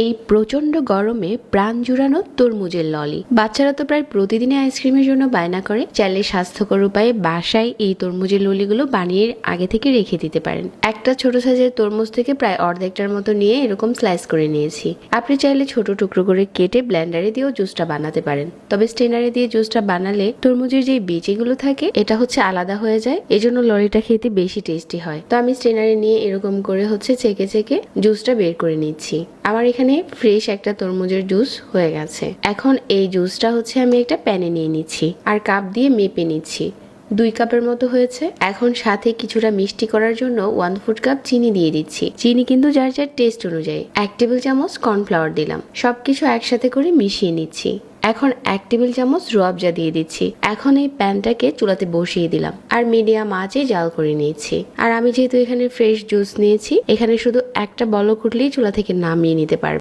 এই প্রচন্ড গরমে প্রাণ জুড়ানো তরমুজের ললি। বাচ্চারা তো প্রায় প্রতিদিনই আইসক্রিমের জন্য বায়না করে। চাইলে স্বাস্থ্যকর উপায়ে বাসায় এই তরমুজের ললিগুলো বানিয়ে আগে থেকে রেখে দিতে পারেন। একটা ছোট সাইজের তরমুজ থেকে প্রায় অর্ধেকটার মতো নিয়ে এরকম স্লাইস করে নিয়েছি। আপনি চাইলে ছোট টুকরো করে কেটে ব্লেন্ডারে দিয়েও জুসটা বানাতে পারেন। তবে স্টেনারে দিয়ে জুসটা বানালে তরমুজের যে বীজগুলো থাকে এটা আলাদা হয়ে যায়, এজন্য ললিটা খেতে বেশি টেস্টি হয়। তো আমি স্টেনারে নিয়ে এরকম করে চেকে চেকে জুসটা বের করে নিচ্ছি। আমার এখানে ফ্রেশ একটা তরমুজের জুস হয়ে গেছে। এখন এই জুসটা আমি একটা প্যানে নিয়ে নিচ্ছি আর কাপ দিয়ে মেপে নিচ্ছি। 2 কাপের মতো হয়েছে। এখন সাথে কিছুটা মিষ্টি করার জন্য 1/4 কাপ চিনি দিয়ে দিচ্ছি। চিনি কিন্তু যার যার টেস্ট অনুযায়ী। 1 টেবিল চামচ কর্নফ্লাওয়ার দিলাম। সবকিছু একসাথে করে মিশিয়ে নিচ্ছি। এখন 1 টেবিল চামচ রুয়াবজা দিয়ে দিচ্ছি। এখন এই প্যানটাকে চুলাতে বসিয়ে দিলাম আর মিডিয়াম আঁচে জাল করে নিয়েছি। আর আমি যেহেতু এখানে ফ্রেশ জুস নিয়েছি, এখানে শুধু একটা বলক উঠলেই চুলা থেকে নামিয়ে নিতে পারবো।